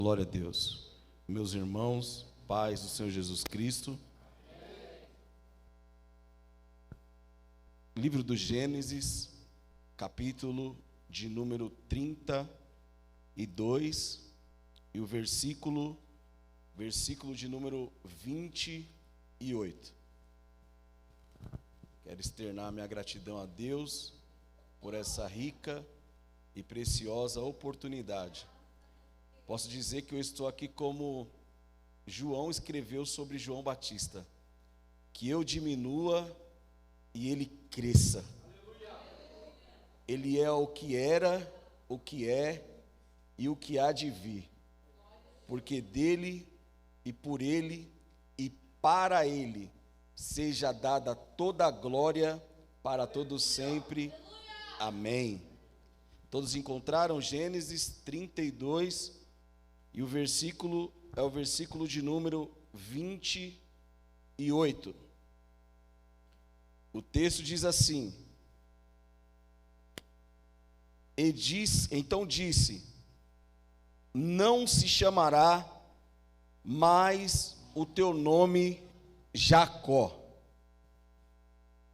Glória a Deus. Meus irmãos, paz do Senhor Jesus Cristo. Livro do Gênesis, capítulo de número 32 e o versículo de número 28. Quero externar minha gratidão a Deus por essa rica e preciosa oportunidade. Posso dizer que eu estou aqui como João escreveu sobre João Batista, que eu diminua e ele cresça. Ele é o que era, o que é e o que há de vir, porque dele e por ele e para ele seja dada toda a glória para todos sempre. Amém. Todos encontraram Gênesis 32 e o versículo é o versículo de número 28. O texto diz assim: Então disse, não se chamará mais o teu nome Jacó.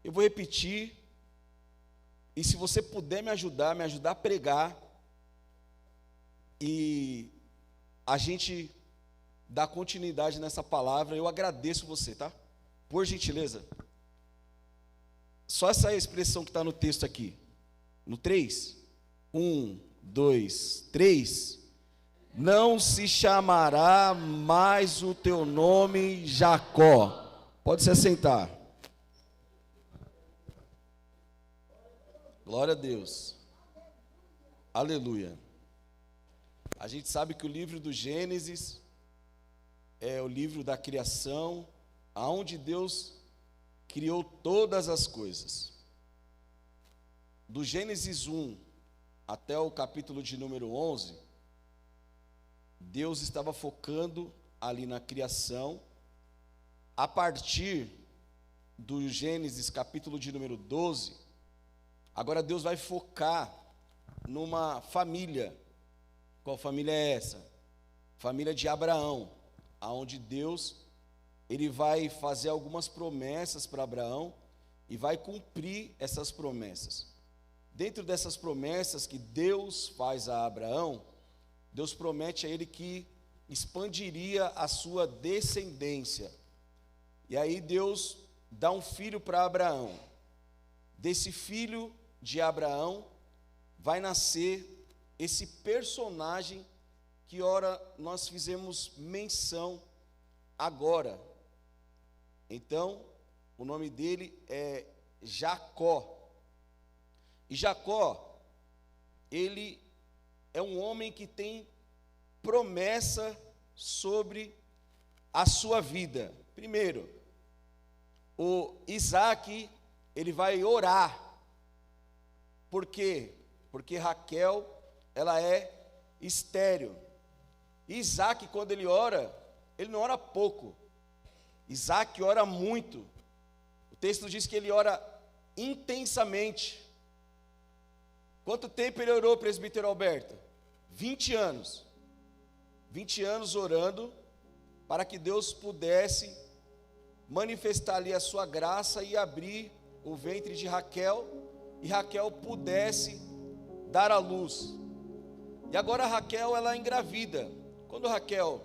Eu vou repetir, e se você puder me ajudar a pregar, e a gente dá continuidade nessa palavra, eu agradeço você, tá? Por gentileza. Só essa expressão que está no texto aqui. No 3. 1, 2, 3. Não se chamará mais o teu nome Jacó. Pode se assentar. Glória a Deus. Aleluia. A gente sabe que o livro do Gênesis é o livro da criação, aonde Deus criou todas as coisas. Do Gênesis 1 até o capítulo de número 11, Deus estava focando ali na criação. A partir do Gênesis capítulo de número 12, agora Deus vai focar numa família. Qual família é essa? Família de Abraão, aonde Deus ele vai fazer algumas promessas para Abraão e vai cumprir essas promessas. Dentro dessas promessas que Deus faz a Abraão, Deus promete a ele que expandiria a sua descendência. E aí Deus dá um filho para Abraão. Desse filho de Abraão vai nascer esse personagem que ora nós fizemos menção agora. Então, o nome dele é Jacó. E Jacó, ele é um homem que tem promessa sobre a sua vida. Primeiro, o Isaac, ele vai orar. Por quê? Porque Raquel, ela é estéril. Isaac, quando ele ora, ele não ora pouco. Isaac ora muito. O texto diz que ele ora intensamente. Quanto tempo ele orou, presbítero Alberto? 20 anos. 20 anos orando para que Deus pudesse manifestar ali a sua graça e abrir o ventre de Raquel, e Raquel pudesse dar à luz. E agora Raquel, ela engravida. Quando Raquel,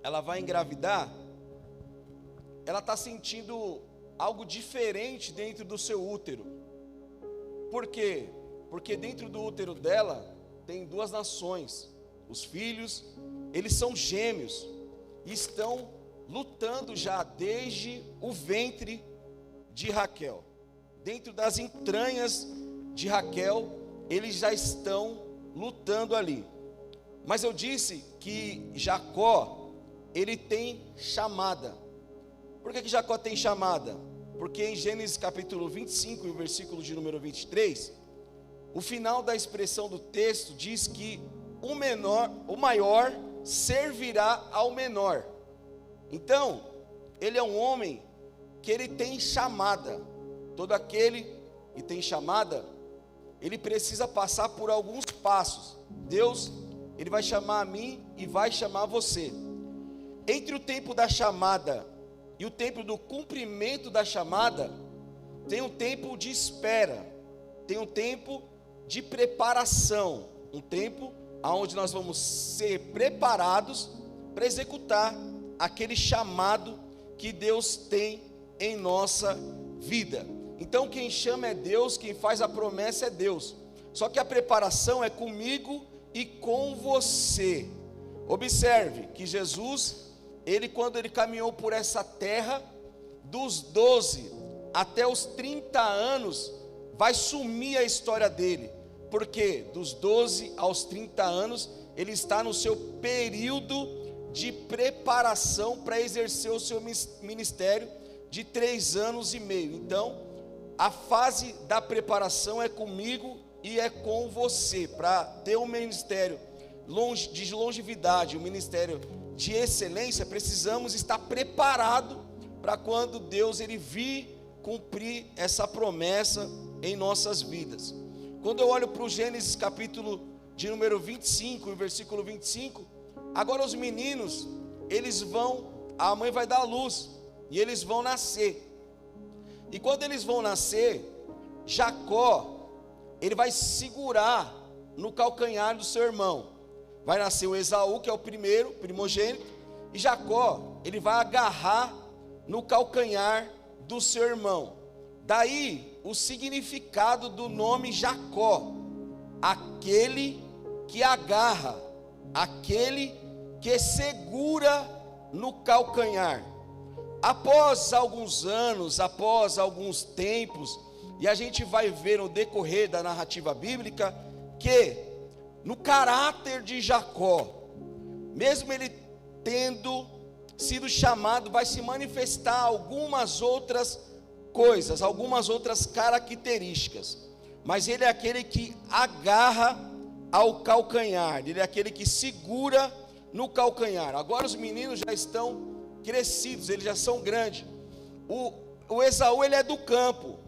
ela vai engravidar, ela está sentindo algo diferente dentro do seu útero. Por quê? Porque dentro do útero dela tem duas nações. Os filhos, eles são gêmeos e estão lutando já desde o ventre de Raquel. Dentro das entranhas de Raquel, eles já estão lutando ali. Mas eu disse que Jacó, ele tem chamada. Por que Jacó tem chamada? Porque em Gênesis capítulo 25 e o versículo de número 23, o final da expressão do texto diz que o maior servirá ao menor. Então, ele é um homem que ele tem chamada. Todo aquele que tem chamada, ele precisa passar por alguns passos. Deus Ele vai chamar a mim e vai chamar você. Entre o tempo da chamada e o tempo do cumprimento da chamada, tem um tempo de espera, tem um tempo de preparação, um tempo onde nós vamos ser preparados para executar aquele chamado que Deus tem em nossa vida. Então quem chama é Deus, quem faz a promessa é Deus. Só que a preparação é comigo e com você. Observe que Jesus, quando ele caminhou por essa terra, dos 12 até os 30 anos, vai sumir a história dele. Porque dos 12 aos 30 anos, ele está no seu período de preparação para exercer o seu ministério de 3 anos e meio. Então, a fase da preparação é comigo e é com você. Para ter um ministério de longevidade, um ministério de excelência, precisamos estar preparados para quando Deus ele vir cumprir essa promessa em nossas vidas. Quando eu olho para o Gênesis capítulo de número 25, versículo 25, agora os meninos, a mãe vai dar à luz, e eles vão nascer. E quando eles vão nascer, Jacó, ele vai segurar no calcanhar do seu irmão. Vai nascer o Esaú, que é o primogênito, e Jacó, ele vai agarrar no calcanhar do seu irmão. Daí o significado do nome Jacó, aquele que agarra, aquele que segura no calcanhar. Após alguns anos, após alguns tempos, e a gente vai ver no decorrer da narrativa bíblica, que no caráter de Jacó, mesmo ele tendo sido chamado, vai se manifestar algumas outras coisas, algumas outras características, mas ele é aquele que agarra ao calcanhar, ele é aquele que segura no calcanhar. Agora os meninos já estão crescidos, eles já são grandes. O Esaú, ele é do campo,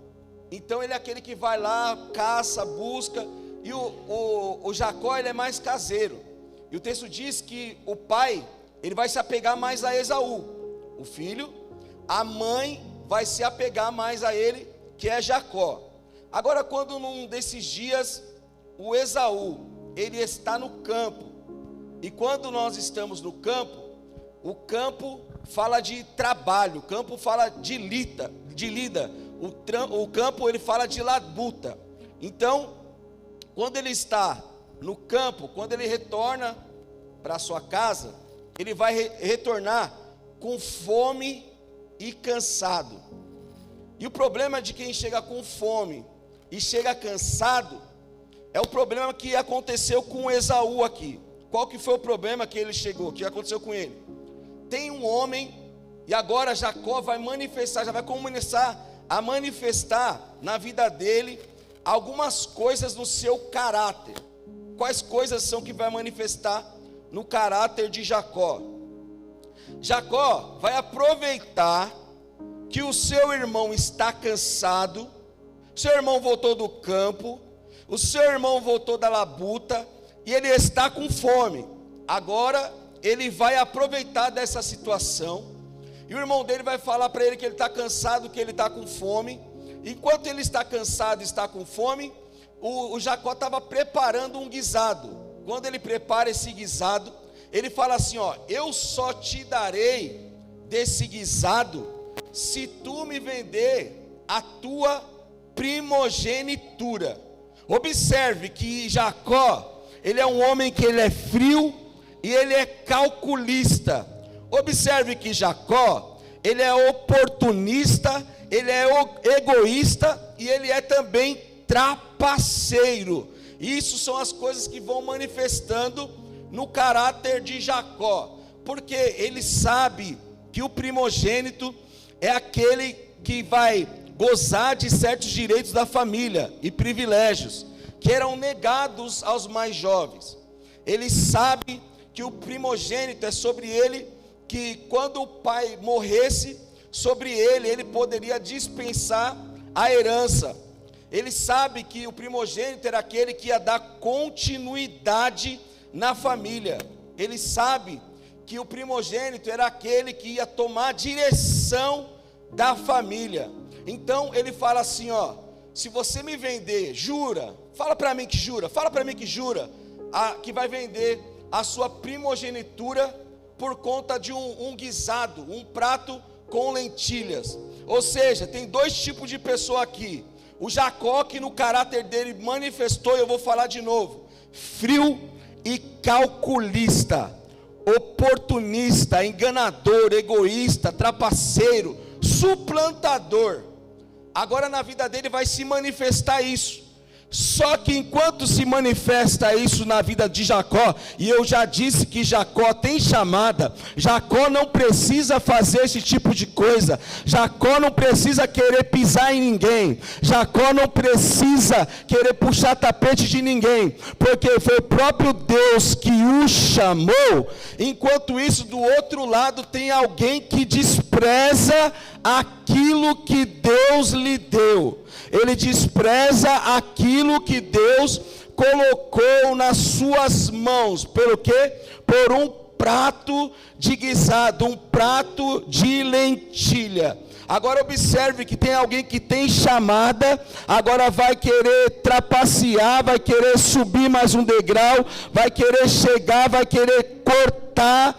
então ele é aquele que vai lá, caça, busca, e o Jacó, ele é mais caseiro. E o texto diz que o pai, ele vai se apegar mais a Esaú, o filho. A mãe vai se apegar mais a ele, que é Jacó. Agora, quando num desses dias, o Esaú, ele está no campo, e quando nós estamos no campo, o campo fala de trabalho, o campo fala de lida, o campo ele fala de labuta. Então, quando ele está no campo, quando ele retorna para sua casa, ele vai retornar com fome e cansado. E o problema de quem chega com fome e chega cansado é o problema que aconteceu com Esaú aqui. Qual que foi o problema que ele chegou, que aconteceu com ele? Tem um homem, e agora Jacó vai manifestar, já vai começar a manifestar na vida dele algumas coisas no seu caráter. Quais coisas são que vai manifestar no caráter de Jacó? Jacó vai aproveitar que o seu irmão está cansado, seu irmão voltou do campo, o seu irmão voltou da labuta, e ele está com fome. Agora ele vai aproveitar dessa situação, e o irmão dele vai falar para ele que ele está cansado, que ele está com fome. Enquanto ele está cansado, está com fome, o Jacó estava preparando um guisado. Quando ele prepara esse guisado, ele fala assim: ó, eu só te darei desse guisado se tu me vender a tua primogenitura. Observe que Jacó, ele é um homem que ele é frio e ele é calculista. Observe que Jacó, ele é oportunista, ele é egoísta e ele é também trapaceiro. Isso são as coisas que vão manifestando no caráter de Jacó, porque ele sabe que o primogênito é aquele que vai gozar de certos direitos da família e privilégios que eram negados aos mais jovens. Ele sabe que o primogênito é sobre ele, que quando o pai morresse, sobre ele poderia dispensar a herança. Ele sabe que o primogênito era aquele que ia dar continuidade na família. Ele sabe que o primogênito era aquele que ia tomar a direção da família. Então ele fala assim, ó: se você me vender, jura, fala para mim que jura, que vai vender a sua primogenitura por conta de um guisado, um prato com lentilhas. Ou seja, tem dois tipos de pessoa aqui: o Jacó, que no caráter dele manifestou, e eu vou falar de novo, frio e calculista, oportunista, enganador, egoísta, trapaceiro, suplantador. Agora na vida dele vai se manifestar isso. Só que enquanto se manifesta isso na vida de Jacó, e eu já disse que Jacó tem chamada, Jacó não precisa fazer esse tipo de coisa, Jacó não precisa querer pisar em ninguém, Jacó não precisa querer puxar tapete de ninguém, porque foi o próprio Deus que o chamou. Enquanto isso, do outro lado tem alguém que despreza aquilo que Deus lhe deu. Ele despreza aquilo que Deus colocou nas suas mãos. Pelo quê? Por um prato de guisado, um prato de lentilha. Agora observe que tem alguém que tem chamada, agora vai querer trapacear, vai querer subir mais um degrau, vai querer chegar, vai querer cortar,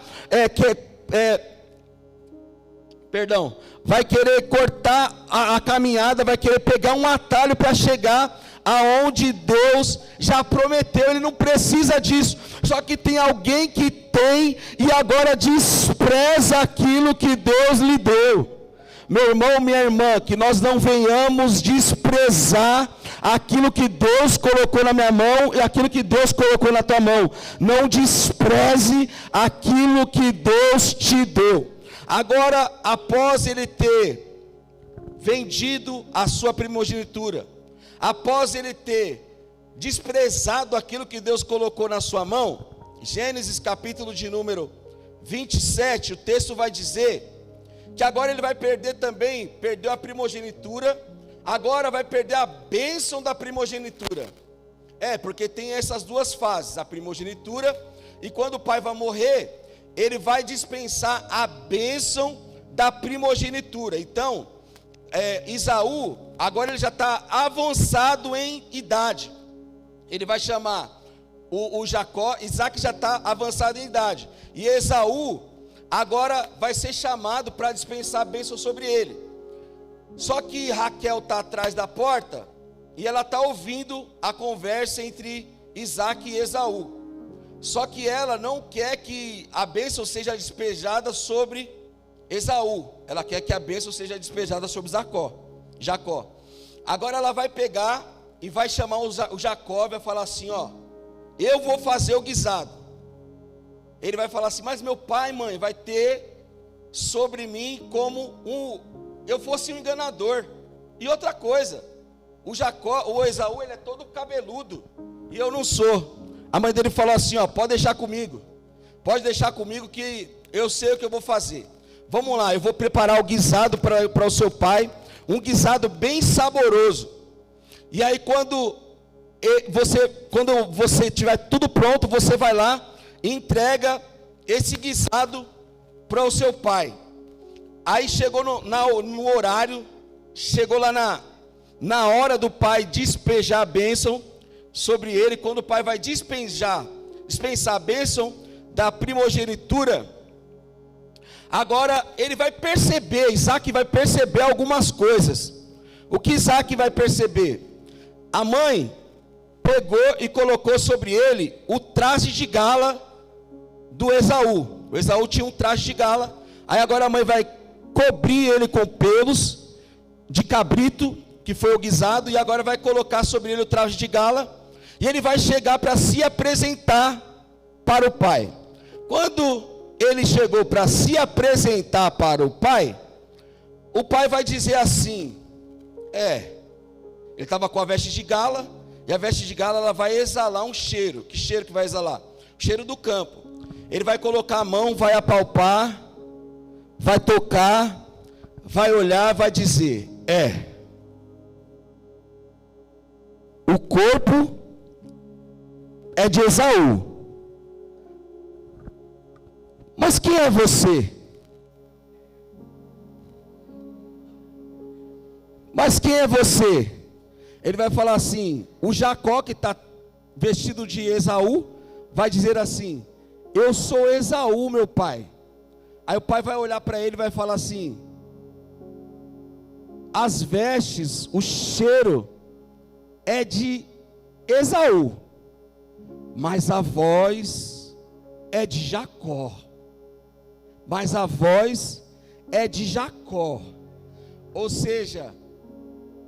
vai querer cortar a caminhada, vai querer pegar um atalho para chegar aonde Deus já prometeu. Ele não precisa disso. Só que tem alguém que tem e agora despreza aquilo que Deus lhe deu. Meu irmão, minha irmã, que nós não venhamos desprezar aquilo que Deus colocou na minha mão e aquilo que Deus colocou na tua mão. Não despreze aquilo que Deus te deu. Agora, após ele ter vendido a sua primogenitura, após ele ter desprezado aquilo que Deus colocou na sua mão, Gênesis capítulo de número 27, o texto vai dizer que agora ele vai perder também, perdeu a primogenitura, agora vai perder a bênção da primogenitura. Porque tem essas duas fases, a primogenitura, e quando o pai vai morrer, ele vai dispensar a bênção da primogenitura. Então, Esaú, agora ele já está avançado em idade. Ele vai chamar o Jacó, Isaac já está avançado em idade. E Esaú, agora vai ser chamado para dispensar a bênção sobre ele. Só que Raquel está atrás da porta, e ela está ouvindo a conversa entre Isaac e Esaú. Só que ela não quer que a bênção seja despejada sobre Esaú. Ela quer que a bênção seja despejada sobre Jacó. Agora ela vai pegar e vai chamar o Jacó e vai falar assim, ó: eu vou fazer o guisado. Ele vai falar assim: mas meu pai, mãe, vai ter sobre mim como eu fosse um enganador. E outra coisa, o Esaú, ele é todo cabeludo, e eu não sou. A mãe dele falou assim, ó: pode deixar comigo que eu sei o que eu vou fazer. Vamos lá, eu vou preparar o guisado para o seu pai, um guisado bem saboroso. E aí quando você tiver tudo pronto, você vai lá e entrega esse guisado para o seu pai. Aí chegou no horário, chegou lá na hora do pai despejar a bênção sobre ele. Quando o pai vai dispensar a bênção da primogenitura, agora ele vai perceber, Isaac vai perceber algumas coisas. O que Isaac vai perceber? A mãe pegou e colocou sobre ele o traje de gala do Esaú. O Esaú tinha um traje de gala. Aí agora a mãe vai cobrir ele com pelos de cabrito, que foi o guisado, e agora vai colocar sobre ele o traje de gala. E ele vai chegar para se apresentar para o pai. Quando ele chegou para se apresentar para o pai vai dizer assim: ele estava com a veste de gala, e a veste de gala ela vai exalar um cheiro. Que cheiro que vai exalar? O cheiro do campo. Ele vai colocar a mão, vai apalpar, vai tocar, vai olhar, vai dizer: o corpo é de Esaú, Mas quem é você? Mas quem é você? Ele vai falar assim, o Jacó que está vestido de Esaú, vai dizer assim, eu sou Esaú, meu pai. Aí o pai vai olhar para ele e vai falar assim, as vestes, o cheiro é de Esaú, mas a voz é de Jacó. Mas a voz é de Jacó. Ou seja,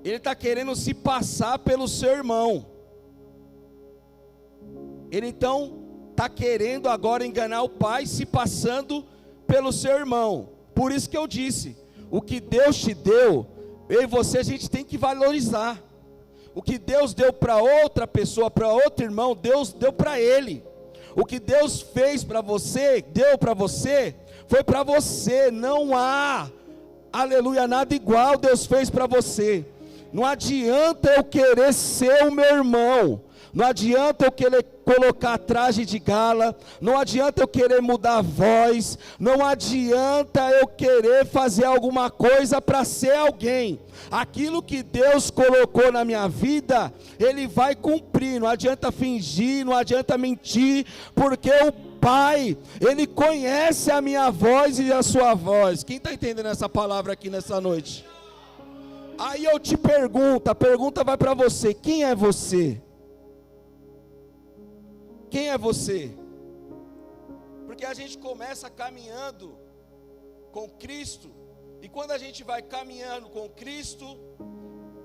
ele está querendo se passar pelo seu irmão. Ele então está querendo agora enganar o pai, se passando pelo seu irmão. Por isso que eu disse, o que Deus te deu, eu e você a gente tem que valorizar. O que Deus deu para outra pessoa, para outro irmão, Deus deu para ele. O que Deus fez para você, deu para você, foi para você. Não há, aleluia, nada igual Deus fez para você. Não adianta eu querer ser o meu irmão, não adianta eu querer colocar traje de gala, não adianta eu querer mudar a voz, não adianta eu querer fazer alguma coisa para ser alguém. Aquilo que Deus colocou na minha vida, Ele vai cumprir. Não adianta fingir, não adianta mentir, porque o Pai, Ele conhece a minha voz e a sua voz. Quem está entendendo essa palavra aqui nessa noite? Aí eu te pergunto, a pergunta vai para você, quem é você? Quem é você? Porque a gente começa caminhando com Cristo, e quando a gente vai caminhando com Cristo,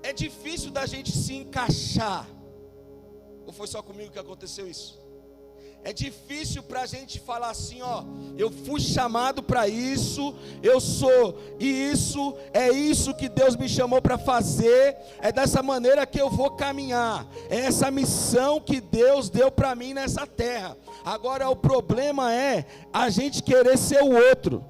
é difícil da gente se encaixar. Ou foi só comigo que aconteceu isso? É difícil para a gente falar assim, ó, eu fui chamado para isso, eu sou isso, é isso que Deus me chamou para fazer, é dessa maneira que eu vou caminhar, é essa missão que Deus deu para mim nessa terra. Agora o problema é a gente querer ser o outro,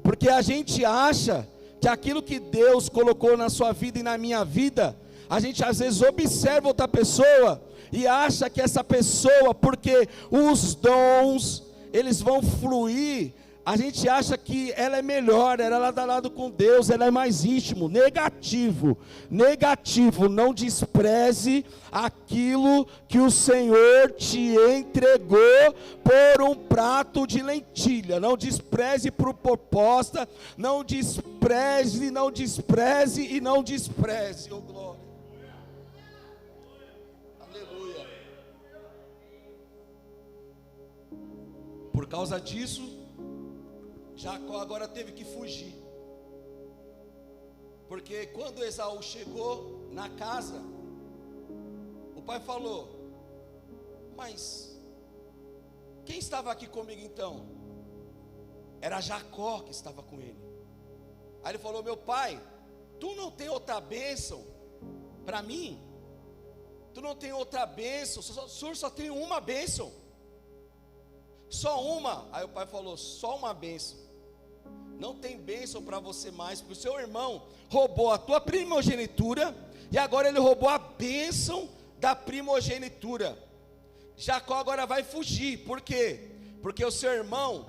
porque a gente acha que aquilo que Deus colocou na sua vida e na minha vida, a gente às vezes observa outra pessoa e acha que essa pessoa, porque os dons, eles vão fluir, a gente acha que ela é melhor, ela está lado com Deus, ela é mais íntimo. Negativo, não despreze aquilo que o Senhor te entregou por um prato de lentilha. Não despreze por proposta, não despreze, oh glória. Por causa disso, Jacó agora teve que fugir. Porque quando Esaú chegou na casa, o pai falou, mas quem estava aqui comigo então? Era Jacó que estava com ele. Aí ele falou, meu pai, tu não tem outra bênção para mim? Tu não tem outra bênção? O senhor só tem uma bênção. Só uma. Aí o pai falou, só uma bênção. Não tem bênção para você mais, porque o seu irmão roubou a tua primogenitura, e agora ele roubou a bênção da primogenitura. Jacó agora vai fugir. Por quê? Porque o seu irmão,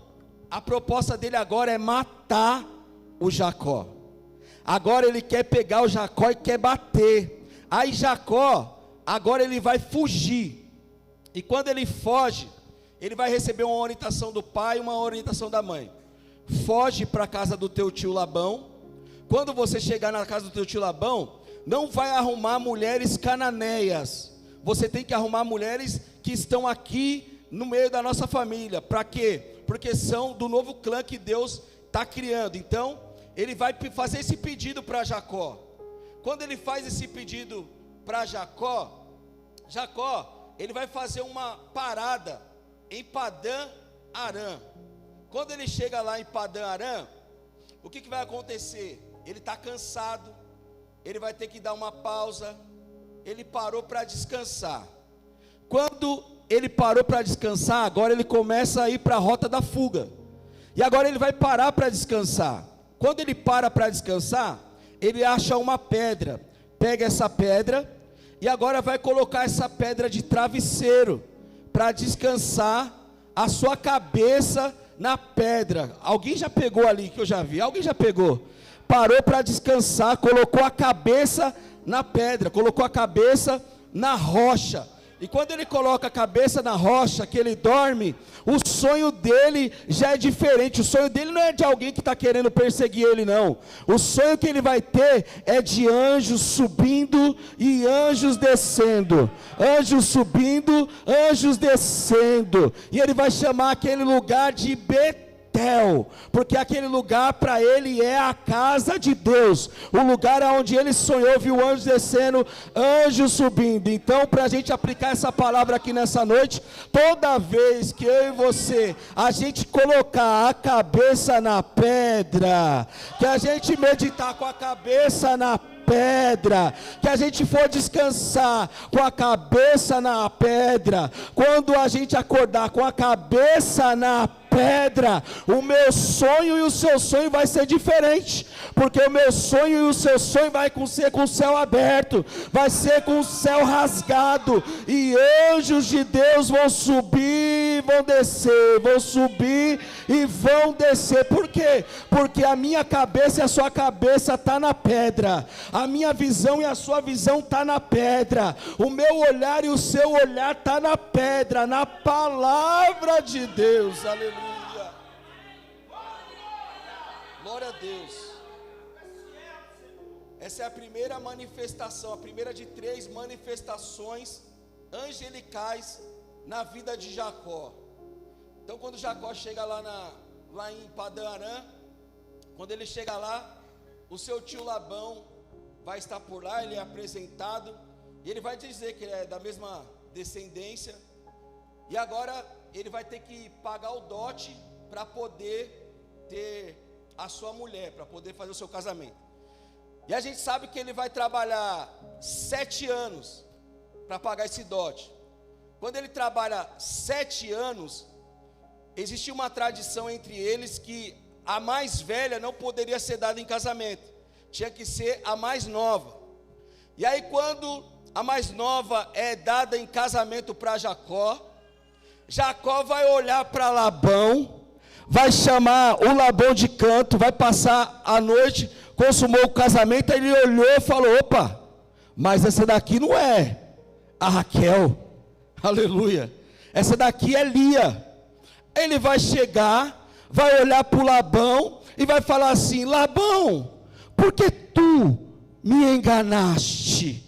a proposta dele agora é matar o Jacó. Agora ele quer pegar o Jacó e quer bater. Aí Jacó, agora ele vai fugir. E quando ele foge, ele vai receber uma orientação do pai e uma orientação da mãe. Foge para a casa do teu tio Labão. Quando você chegar na casa do teu tio Labão, não vai arrumar mulheres cananeias. Você tem que arrumar mulheres que estão aqui no meio da nossa família. Para quê? Porque são do novo clã que Deus está criando. Então, ele vai fazer esse pedido para Jacó. Quando ele faz esse pedido para Jacó, ele vai fazer uma parada em Padã Arã. Quando ele chega lá em Padã Arã, o que vai acontecer? Ele está cansado, ele vai ter que dar uma pausa. Ele parou para descansar. Quando ele parou para descansar, agora ele começa a ir para a rota da fuga. E agora ele vai parar para descansar. Quando ele para descansar, ele acha uma pedra, pega essa pedra e agora vai colocar essa pedra de travesseiro para descansar a sua cabeça na pedra. Alguém já pegou ali, que eu já vi? Alguém já pegou? Parou para descansar, colocou a cabeça na pedra, colocou a cabeça na rocha. E quando ele coloca a cabeça na rocha, que ele dorme, o sonho dele já é diferente. O sonho dele não é de alguém que está querendo perseguir ele, não. O sonho que ele vai ter é de anjos subindo e anjos descendo. Anjos subindo, anjos descendo. E ele vai chamar aquele lugar de Betel, porque aquele lugar para ele é a casa de Deus, o lugar onde ele sonhou, viu anjos descendo, anjos subindo. Então, para a gente aplicar essa palavra aqui nessa noite, toda vez que eu e você, a gente colocar a cabeça na pedra, que a gente meditar com a cabeça na pedra, que a gente for descansar com a cabeça na pedra, quando a gente acordar com a cabeça na pedra, o meu sonho e o seu sonho vai ser diferente, porque o meu sonho e o seu sonho vai ser com o céu aberto, vai ser com o céu rasgado, e anjos de Deus vão subir, vão descer, vão subir e vão descer. Por quê? Porque a minha cabeça e a sua cabeça está na pedra, a minha visão e a sua visão está na pedra, o meu olhar e o seu olhar está na pedra, na palavra de Deus. Aleluia. Glória a Deus. Essa é a primeira manifestação, a primeira de 3 manifestações angelicais na vida de Jacó. Então, quando Jacó chega lá em Padã Arã, quando ele chega lá, o seu tio Labão vai estar por lá, ele é apresentado, e ele vai dizer que ele é da mesma descendência, e agora ele vai ter que pagar o dote para poder ter a sua mulher, para poder fazer o seu casamento. E a gente sabe que ele vai trabalhar 7 anos para pagar esse dote. Quando ele trabalha 7 anos, existia uma tradição entre eles que a mais velha não poderia ser dada em casamento, tinha que ser a mais nova. E aí, quando a mais nova é dada em casamento para Jacó, Jacó vai olhar para Labão, vai chamar o Labão de canto, vai passar a noite, consumou o casamento. Aí ele olhou e falou: opa, mas essa daqui não é a Raquel, aleluia, essa daqui é Lia. Ele vai chegar, vai olhar para o Labão e vai falar assim: Labão, por que tu me enganaste?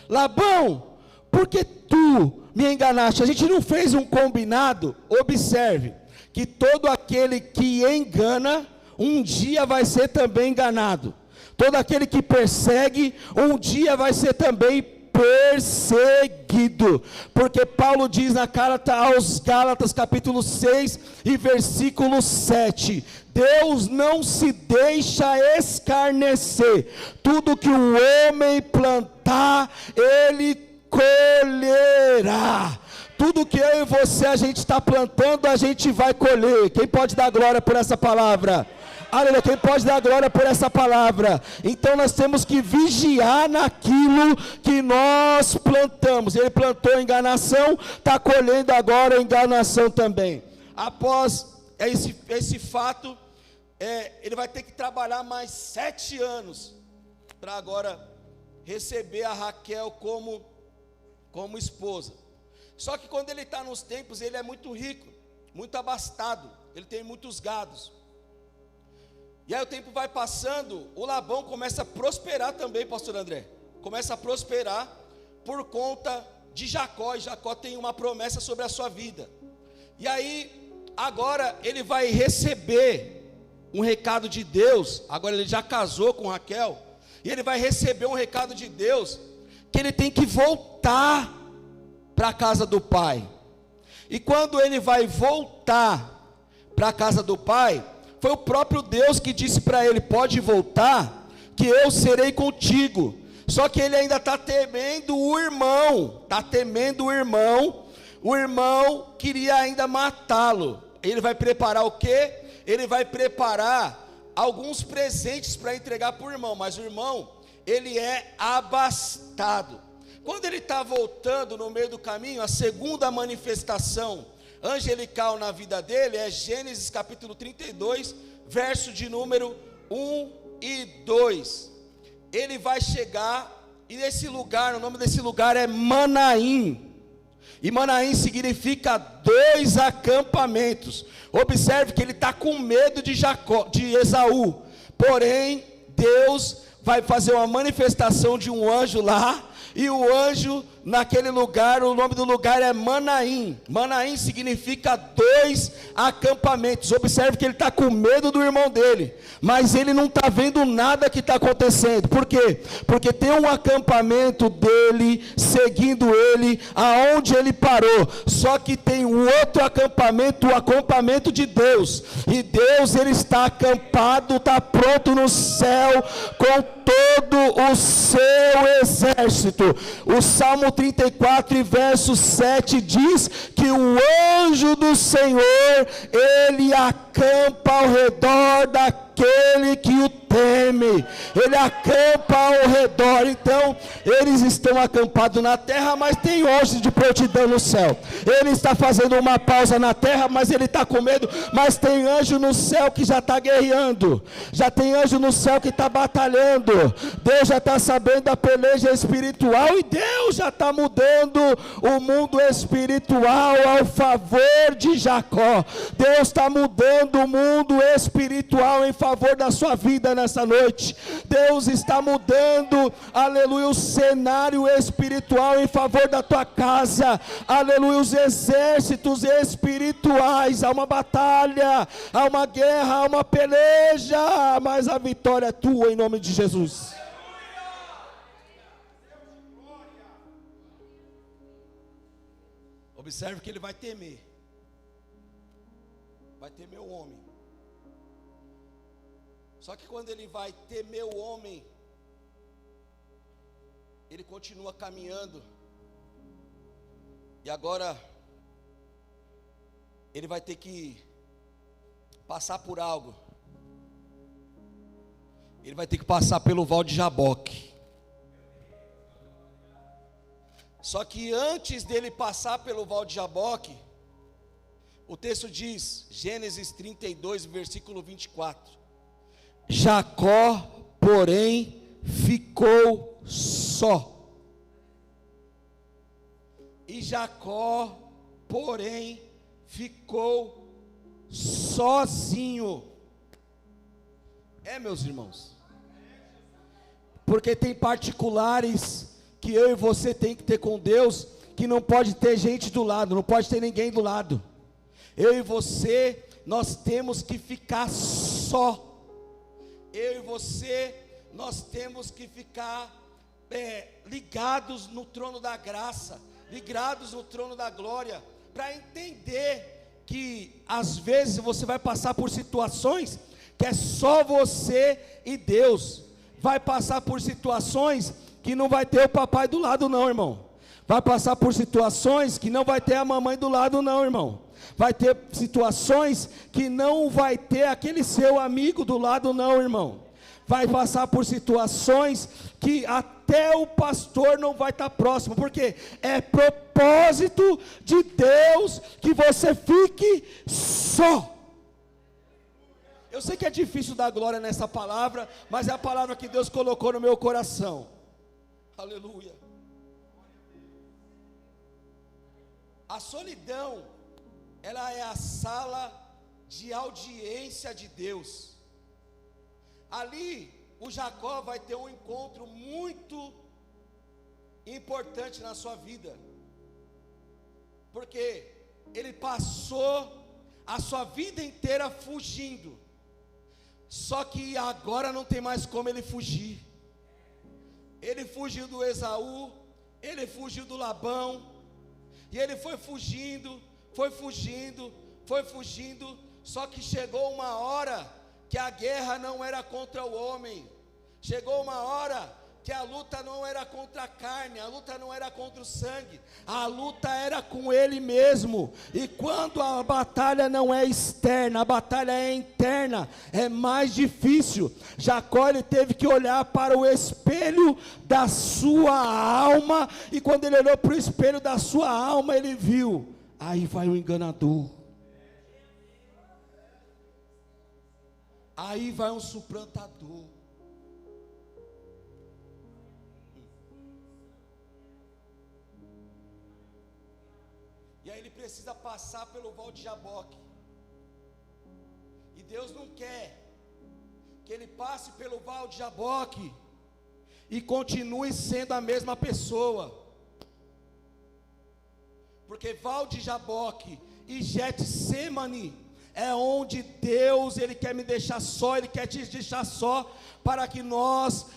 Labão, por que tu me enganaste? A gente não fez um combinado? Observe que todo aquele que engana, um dia vai ser também enganado. Todo aquele que persegue, um dia vai ser também perseguido. Porque Paulo diz na carta aos Gálatas, capítulo 6 e versículo 7: Deus não se deixa escarnecer. Tudo que o homem plantar, ele colherá. Tudo que eu e você a gente está plantando, a gente vai colher. Quem pode dar glória por essa palavra? Aleluia. Quem pode dar glória por essa palavra? Então nós temos que vigiar naquilo que nós plantamos. Ele plantou enganação, está colhendo agora enganação também. Após esse fato, ele vai ter que trabalhar mais 7 anos para agora receber a Raquel como esposa. Só que quando ele está nos tempos, ele é muito rico, muito abastado, ele tem muitos gados. E aí o tempo vai passando, o Labão começa a prosperar também, pastor André. Começa a prosperar por conta de Jacó, e Jacó tem uma promessa sobre a sua vida. E aí, agora ele vai receber um recado de Deus. Agora ele já casou com Raquel, e ele vai receber um recado de Deus, que ele tem que voltar para a casa do pai. E quando ele vai voltar para a casa do pai, foi o próprio Deus que disse para ele: pode voltar, que eu serei contigo. Só que ele ainda está temendo o irmão, o irmão queria ainda matá-lo. Ele vai preparar o quê? Ele vai preparar alguns presentes para entregar para o irmão, mas o irmão, ele é abastado. Quando ele está voltando no meio do caminho, a segunda manifestação angelical na vida dele é Gênesis capítulo 32, verso de número 1 e 2. Ele vai chegar, e nesse lugar, o nome desse lugar é Manaim. E Manaim significa 2 acampamentos. Observe que ele está com medo de Esaú. Porém, Deus vai fazer uma manifestação de um anjo lá. E o anjo naquele lugar, o nome do lugar é Manaim. Manaim significa 2 acampamentos. Observe que ele está com medo do irmão dele, mas ele não está vendo nada que está acontecendo. Por quê? Porque tem um acampamento dele seguindo ele aonde ele parou. Só que tem um outro acampamento, o acampamento de Deus. E Deus, ele está acampado, está pronto no céu com todo o seu exército. O Salmo 34 verso 7 diz que o anjo do Senhor, ele acampa ao redor daquele que o teme. Ele acampa ao redor. Então eles estão acampados na terra, mas tem anjos de prontidão no céu. Ele está fazendo uma pausa na terra, mas ele está com medo. Mas tem anjo no céu que já está guerreando, já tem anjo no céu que está batalhando. Deus já está sabendo da peleja espiritual, e Deus já está mudando o mundo espiritual ao favor de Jacó. Deus está mudando o mundo espiritual em favor da sua vida nessa noite. Deus está mudando, aleluia, o cenário espiritual em favor da tua casa. Aleluia, os exércitos espirituais. Há uma batalha, há uma guerra, há uma peleja, mas a vitória é tua em nome de Jesus. Observe que ele vai temer o homem. Só que quando ele vai temer o homem, ele continua caminhando. E agora ele vai ter que passar por algo. Ele vai ter que passar pelo Val de Jaboque. Só que antes dele passar pelo Val de Jaboque, o texto diz, Gênesis 32, versículo 24: Jacó, porém, ficou só. E Jacó, porém, ficou sozinho. Meus irmãos, porque tem particulares que eu e você tem que ter com Deus, que não pode ter gente do lado, não pode ter ninguém do lado. Eu e você, nós temos que ficar só. Eu e você, nós temos que ficar ligados no trono da graça, ligados no trono da glória, para entender que às vezes você vai passar por situações que é só você e Deus. Vai passar por situações que não vai ter o papai do lado não, irmão. Vai passar por situações que não vai ter a mamãe do lado não, irmão. Vai ter situações que não vai ter aquele seu amigo do lado não, irmão. Vai passar por situações que até o pastor não vai estar próximo, porque é propósito de Deus que você fique só. Eu sei que é difícil dar glória nessa palavra, mas é a palavra que Deus colocou no meu coração. Aleluia. A solidão, ela é a sala de audiência de Deus. Ali, o Jacó vai ter um encontro muito importante na sua vida, porque ele passou a sua vida inteira fugindo, só que agora não tem mais como ele fugir. Ele fugiu do Esaú, ele fugiu do Labão, e ele foi fugindo, só que chegou uma hora que a guerra não era contra o homem, chegou uma hora que a luta não era contra a carne, a luta não era contra o sangue, a luta era com Ele mesmo. E quando a batalha não é externa, a batalha é interna, é mais difícil. Jacó, ele teve que olhar para o espelho da sua alma, e quando ele olhou para o espelho da sua alma, ele viu, aí vai o enganador, aí vai um suplantador. E aí ele precisa passar pelo val de Jaboque. E Deus não quer que ele passe pelo val de Jaboque e continue sendo a mesma pessoa. Porque val de Jaboque e Getsêmani é onde Deus, Ele quer me deixar só, Ele quer te deixar só, para que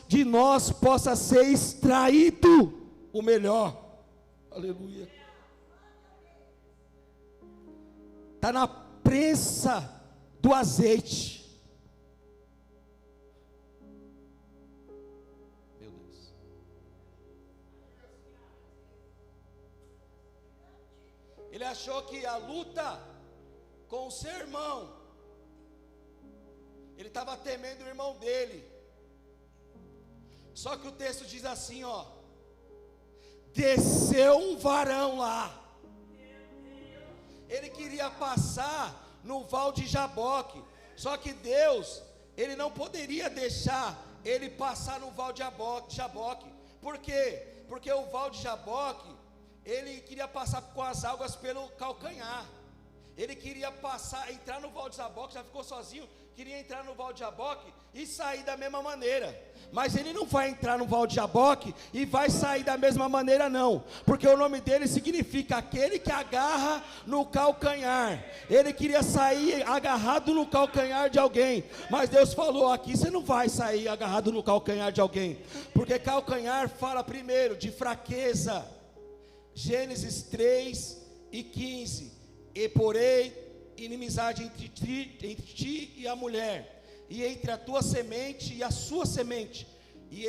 de nós possa ser extraído o melhor. Aleluia. Está na prensa do azeite. Meu Deus. Ele achou que a luta com o seu irmão, ele estava temendo o irmão dele. Só que o texto diz assim, ó: desceu um varão lá. Ele queria passar no val de Jaboque, só que Deus, Ele não poderia deixar ele passar no val de Jaboque. Por quê? Porque o val de Jaboque, ele queria passar com as águas pelo calcanhar. Ele queria entrar no val de Jaboque, já ficou sozinho, queria entrar no val de Jaboque e sair da mesma maneira. Mas ele não vai entrar no val de Jaboque e vai sair da mesma maneira, não, porque o nome dele significa aquele que agarra no calcanhar. Ele queria sair agarrado no calcanhar de alguém, mas Deus falou: aqui você não vai sair agarrado no calcanhar de alguém, porque calcanhar fala primeiro de fraqueza. Gênesis 3:15: e porei inimizade entre ti e a mulher, e entre a tua semente e a sua semente, e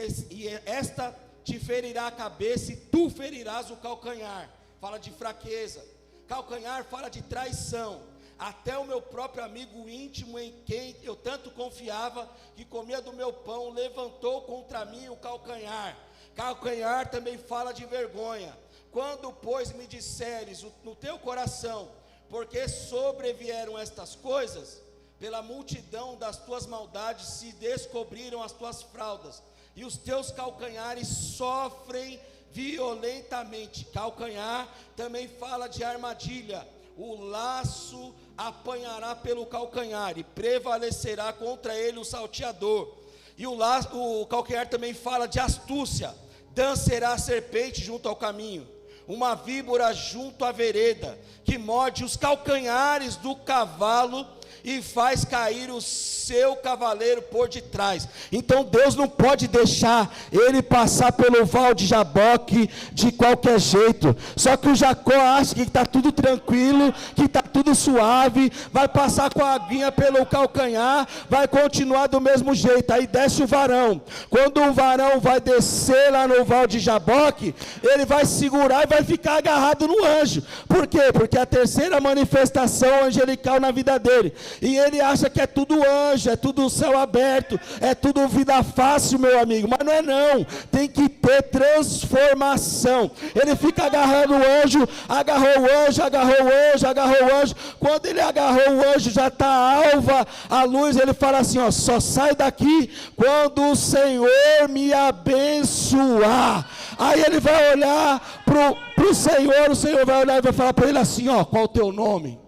esta te ferirá a cabeça e tu ferirás o calcanhar. Fala de fraqueza. Calcanhar fala de traição. Até o meu próprio amigo íntimo, em quem eu tanto confiava, que comia do meu pão, levantou contra mim o calcanhar. Calcanhar também fala de vergonha. Quando, pois, me disseres no teu coração: porque sobrevieram estas coisas, pela multidão das tuas maldades se descobriram as tuas fraldas, e os teus calcanhares sofrem violentamente. Calcanhar também fala de armadilha. O laço apanhará pelo calcanhar, e prevalecerá contra ele o salteador. E o calcanhar também fala de astúcia. Dançará a serpente junto ao caminho, uma víbora junto à vereda, que morde os calcanhares do cavalo e faz cair o seu cavaleiro por detrás. Então Deus não pode deixar ele passar pelo val de Jaboque de qualquer jeito. Só que o Jacó acha que está tudo tranquilo, que está tudo suave, vai passar com a aguinha pelo calcanhar, vai continuar do mesmo jeito. Aí desce o varão. Quando o varão vai descer lá no val de Jaboque, ele vai segurar e vai ficar agarrado no anjo. Por quê? Porque é a terceira manifestação angelical na vida dele, e ele acha que é tudo anjo, é tudo céu aberto, é tudo vida fácil, meu amigo. Mas não é não, tem que ter transformação. Ele fica agarrando o anjo, agarrou o anjo, agarrou o anjo, agarrou o anjo. Quando ele agarrou o anjo, já está alva a luz. Ele fala assim, ó: só sai daqui quando o Senhor me abençoar. Aí ele vai olhar para o Senhor vai olhar e vai falar para ele assim, ó: qual o teu nome?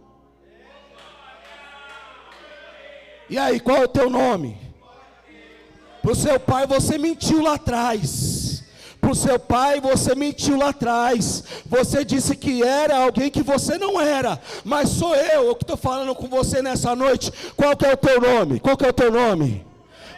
E aí, qual é o teu nome? Para o seu pai você mentiu lá atrás. Para o seu pai você mentiu lá atrás. Você disse que era alguém que você não era. Mas sou eu que estou falando com você nessa noite. Qual que é o teu nome? Qual que é o teu nome?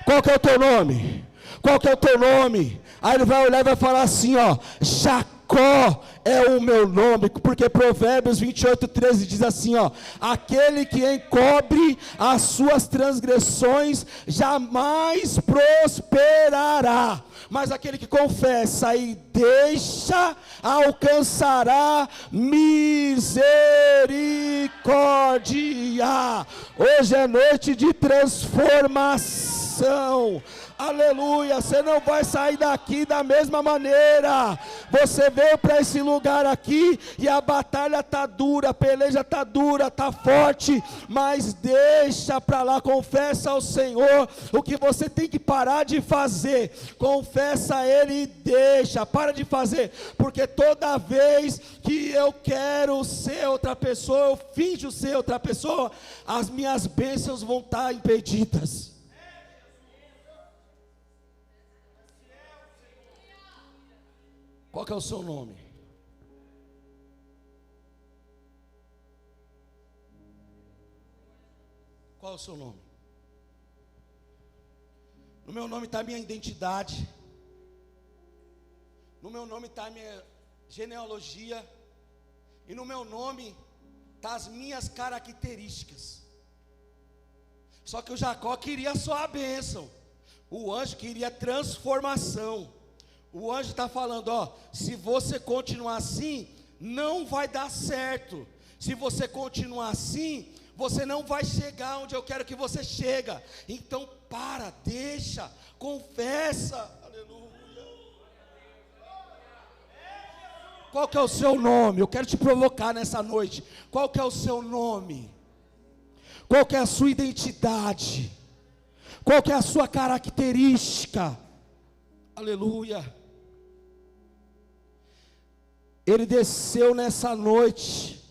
Qual que é o teu nome? Qual que é o teu nome? Aí ele vai olhar e vai falar assim, ó: Jacó. Jacó é o meu nome, porque Provérbios 28:13 diz assim, ó: aquele que encobre as suas transgressões jamais prosperará, mas aquele que confessa e deixa alcançará misericórdia. Hoje é noite de transformação. Aleluia, você não vai sair daqui da mesma maneira. Você veio para esse lugar aqui e a batalha está dura, a peleja está dura, está forte, mas deixa para lá, confessa ao Senhor o que você tem que parar de fazer, confessa a Ele e deixa, para de fazer, porque toda vez que eu quero ser outra pessoa, eu finjo ser outra pessoa, as minhas bênçãos vão estar impedidas. Qual que é o seu nome? Qual é o seu nome? No meu nome está a minha identidade. No meu nome está a minha genealogia. E no meu nome está as minhas características. Só que o Jacó queria só a bênção. O anjo queria transformação. O anjo está falando, ó, se você continuar assim, não vai dar certo. Se você continuar assim, você não vai chegar onde eu quero que você chegue. Então para, deixa, confessa. Aleluia. Qual que é o seu nome? Eu quero te provocar nessa noite. Qual que é o seu nome? Qual que é a sua identidade? Qual que é a sua característica? Aleluia. Ele desceu nessa noite,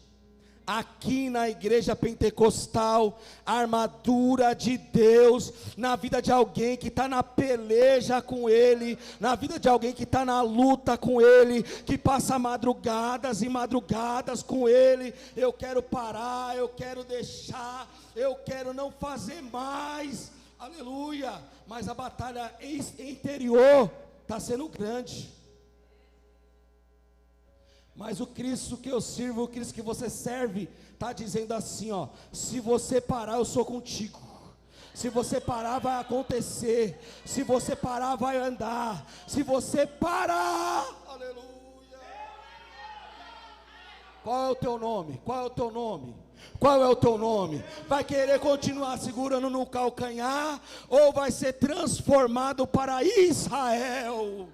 aqui na igreja pentecostal, a armadura de Deus, na vida de alguém que está na peleja com Ele, na vida de alguém que está na luta com Ele, que passa madrugadas e madrugadas com Ele. Eu quero parar, eu quero deixar, eu quero não fazer mais, aleluia, mas a batalha interior está sendo grande. Mas o Cristo que eu sirvo, o Cristo que você serve, está dizendo assim, ó: se você parar, eu sou contigo. Se você parar, vai acontecer. Se você parar, vai andar. Se você parar, aleluia. Qual é o teu nome? Qual é o teu nome? Qual é o teu nome? Vai querer continuar segurando no calcanhar, ou vai ser transformado para Israel?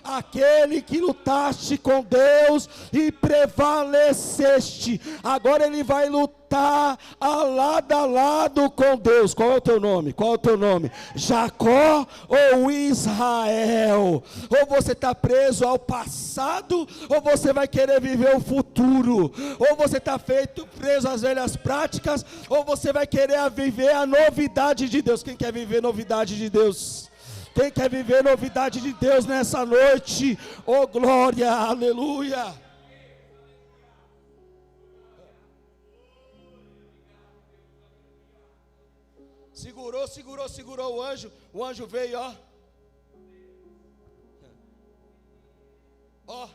Aquele que lutaste com Deus e prevaleceste, agora ele vai lutar lado a lado com Deus. Qual é o teu nome? Qual é o teu nome? Jacó ou Israel? Ou você está preso ao passado, ou você vai querer viver o futuro? Ou você está preso às velhas práticas, ou você vai querer viver a novidade de Deus? Quem quer viver novidade de Deus? Quem quer viver novidade de Deus nessa noite? Oh glória, aleluia. Segurou o anjo veio, ó. Ó.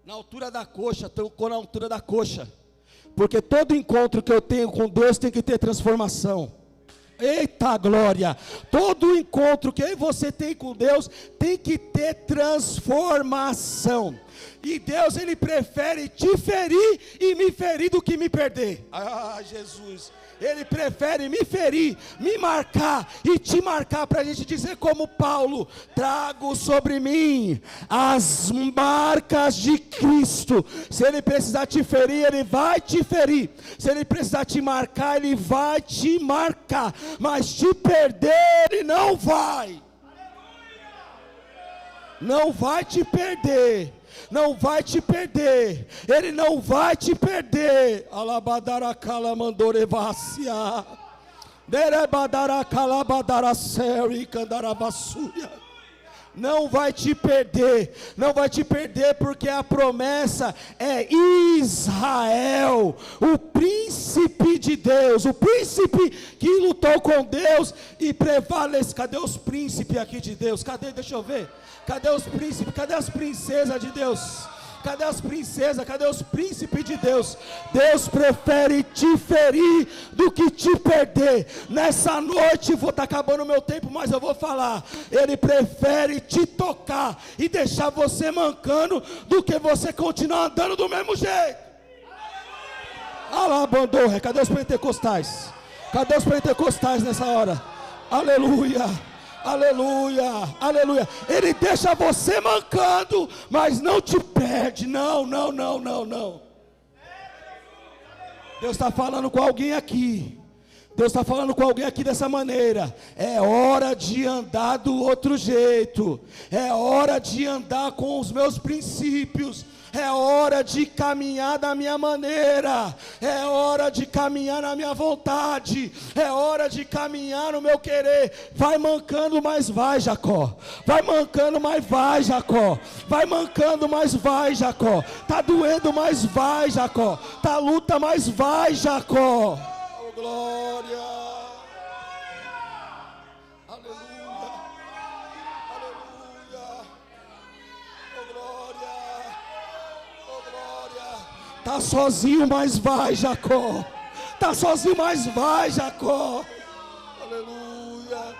Na altura da coxa, tocou na altura da coxa. Porque todo encontro que eu tenho com Deus tem que ter transformação. Eita glória, todo encontro que eu e você tem com Deus tem que ter transformação. E Deus, Ele prefere te ferir e me ferir do que me perder. Ah, Jesus, Ele prefere me ferir, me marcar e te marcar, para a gente dizer como Paulo: trago sobre mim as marcas de Cristo. Se Ele precisar te ferir, Ele vai te ferir. Se Ele precisar te marcar, Ele vai te marcar. Mas te perder, Ele não vai. Não vai te perder. Não vai te perder. Ele não vai te perder. Alabadaracala mandorevacia. Derebadaracala badaraceri candarabassuia. Não vai te perder, não vai te perder, porque a promessa é Israel, o príncipe príncipe de Deus, o príncipe que lutou com Deus e prevaleceu. Cadê os príncipes aqui de Deus? Cadê? Deixa eu ver. Cadê os príncipes? Cadê as princesas de Deus? Cadê as princesas? Cadê os príncipes de Deus? Deus prefere te ferir do que te perder. Nessa noite, vou estar acabando o meu tempo, mas eu vou falar. Ele prefere te tocar e deixar você mancando do que você continuar andando do mesmo jeito. Alabandorra, cadê os pentecostais? Cadê os pentecostais nessa hora? Aleluia. Aleluia, aleluia. Ele deixa você mancando, mas não te perde. Não. Deus está falando com alguém aqui. Deus está falando com alguém aqui dessa maneira. É hora de andar do outro jeito. É hora de andar com os meus princípios. É hora de caminhar da minha maneira. É hora de caminhar na minha vontade. É hora de caminhar no meu querer. Vai mancando, mas vai, Jacó. Vai mancando, mas vai, Jacó. Vai mancando, mas vai, Jacó. Tá doendo, mas vai, Jacó. Tá luta, mas vai, Jacó. Oh, glória. Tá sozinho, mas vai, Jacó. Tá sozinho, mas vai, Jacó. Aleluia.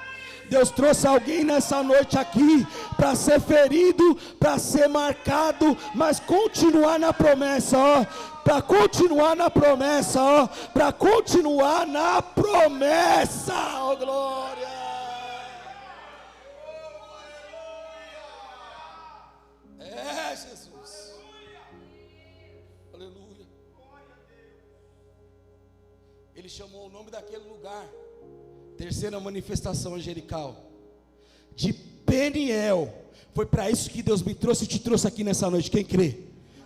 Deus trouxe alguém nessa noite aqui para ser ferido, para ser marcado, mas continuar na promessa, ó. Para continuar na promessa, ó. Para continuar na promessa, ó, glória. É, Jesus. Aleluia. Ele chamou o nome daquele lugar, terceira manifestação angelical, de Peniel. Foi para isso que Deus me trouxe e te trouxe aqui nessa noite. Quem crê?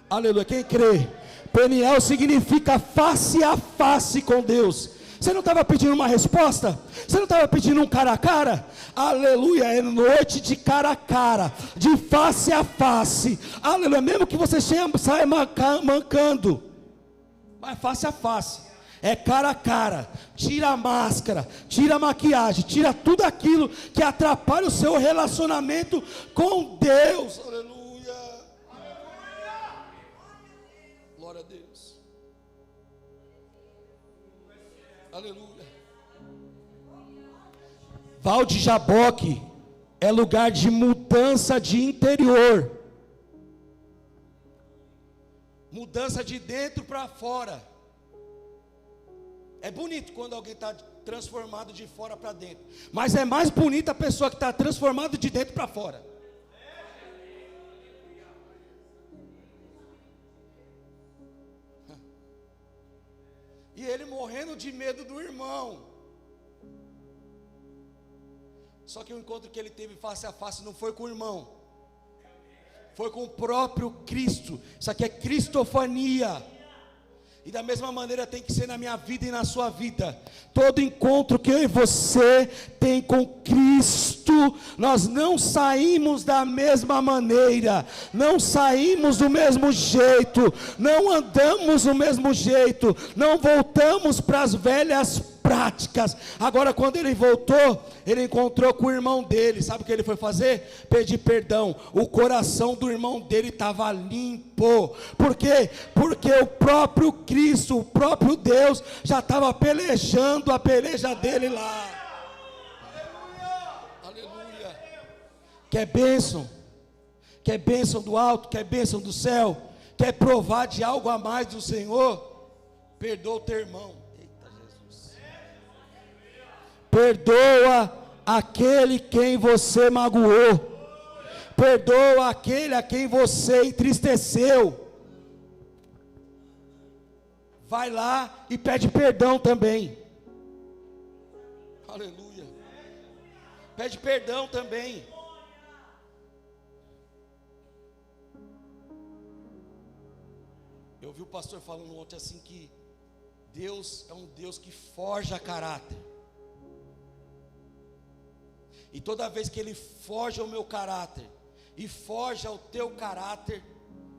Aleluia. Quem crê? Peniel significa face a face com Deus. Você não estava pedindo uma resposta? Você não estava pedindo um cara a cara? Aleluia, é noite de cara a cara, de face a face. Aleluia, mesmo que você saia mancando, mas face a face, é cara a cara. Tira a máscara, tira a maquiagem, tira tudo aquilo que atrapalha o seu relacionamento com Deus. Aleluia, glória a Deus. Aleluia. Val de Jaboque é lugar de mudança de interior. Mudança de dentro para fora. É bonito quando alguém está transformado de fora para dentro. Mas é mais bonita a pessoa que está transformada de dentro para fora. E ele morrendo de medo do irmão. Só que o encontro que ele teve face a face não foi com o irmão, foi com o próprio Cristo. Isso aqui é cristofania. E da mesma maneira tem que ser na minha vida e na sua vida. Todo encontro que eu e você tem com Cristo, nós não saímos da mesma maneira, não saímos do mesmo jeito, não andamos do mesmo jeito, não voltamos para as velhas práticas. Agora, quando ele voltou, ele encontrou com o irmão dele. Sabe o que ele foi fazer? Pedir perdão. O coração do irmão dele estava limpo. Por quê? Porque o próprio Cristo, o próprio Deus, já estava pelejando a peleja dele lá. Aleluia. Aleluia. Quer bênção? Quer bênção do alto? Quer bênção do céu? Quer provar de algo a mais do Senhor? Perdoa o teu irmão. Perdoa aquele quem você magoou. Perdoa aquele a quem você entristeceu. Vai lá e pede perdão também. Aleluia. Pede perdão também. Eu ouvi o pastor falando ontem assim que Deus é um Deus que forja caráter. E toda vez que Ele forja o meu caráter e forja o teu caráter,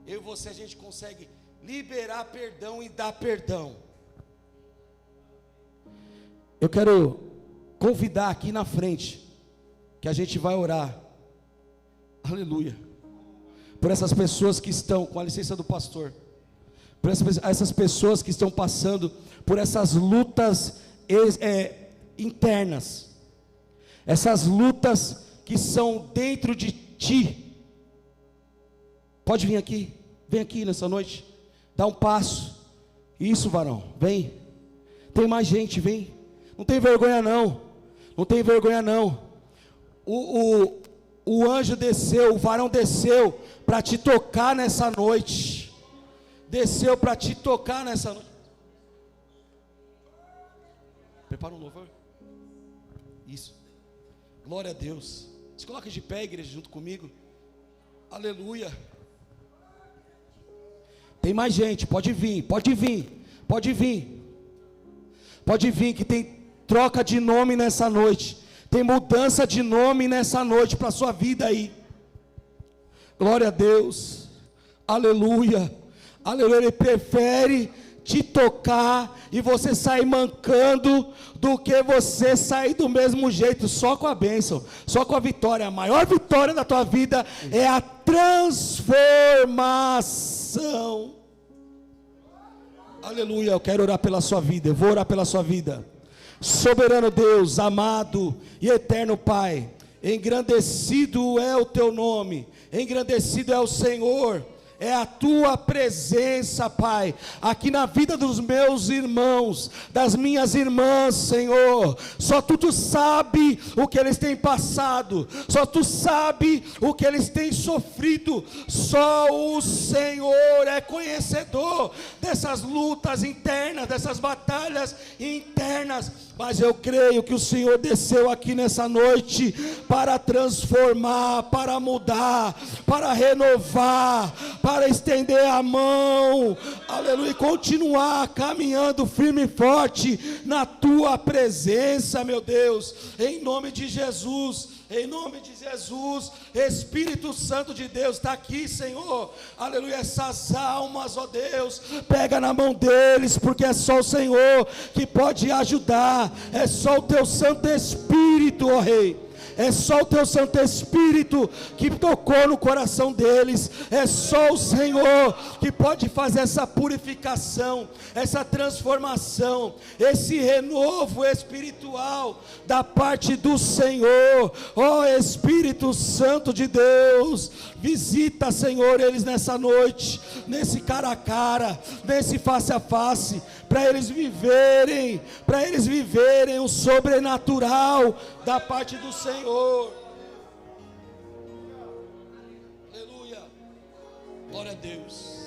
eu e você, a gente consegue liberar perdão e dar perdão. Eu quero convidar aqui na frente, que a gente vai orar, aleluia, por essas pessoas que estão, com a licença do pastor, por essas pessoas que estão passando por essas lutas internas, essas lutas que são dentro de ti. Pode vir aqui, vem aqui nessa noite, dá um passo. Isso, varão, vem. Tem mais gente, vem. Não tem vergonha não, não tem vergonha não. O anjo desceu, o varão desceu para te tocar nessa noite. Desceu para te tocar nessa noite. Prepara um louvor. Isso. Glória a Deus. Se coloca de pé, igreja, junto comigo. Aleluia. Tem mais gente, pode vir, pode vir, pode vir. Pode vir, que tem troca de nome nessa noite. Tem mudança de nome nessa noite para a sua vida aí. Glória a Deus. Aleluia. Aleluia. Ele prefere te tocar e você sair mancando do que você sair do mesmo jeito, só com a bênção, só com a vitória. A maior vitória da tua vida é a transformação. Aleluia. Eu quero orar pela sua vida, eu vou orar pela sua vida. Soberano Deus, amado e eterno Pai, engrandecido é o teu nome, engrandecido é o Senhor, é a tua presença, Pai, aqui na vida dos meus irmãos, das minhas irmãs, Senhor. Só tu sabe o que eles têm passado, só tu sabe o que eles têm sofrido. Só o Senhor é conhecedor dessas lutas internas, dessas batalhas internas. Mas eu creio que o Senhor desceu aqui nessa noite para transformar, para mudar, para renovar, para estender a mão, aleluia, e continuar caminhando firme e forte na tua presença, meu Deus, em nome de Jesus. Em nome de Jesus, Espírito Santo de Deus está aqui, Senhor, aleluia. Essas almas, ó Deus, pega na mão deles, porque é só o Senhor que pode ajudar, é só o teu Santo Espírito, ó Rei. É só o teu Santo Espírito que tocou no coração deles. É só o Senhor que pode fazer essa purificação, essa transformação, esse renovo espiritual da parte do Senhor. Ó Espírito Santo de Deus, visita, Senhor, eles nessa noite, nesse cara a cara, nesse face a face, para eles viverem o sobrenatural da parte do Senhor. Aleluia. Glória a Deus.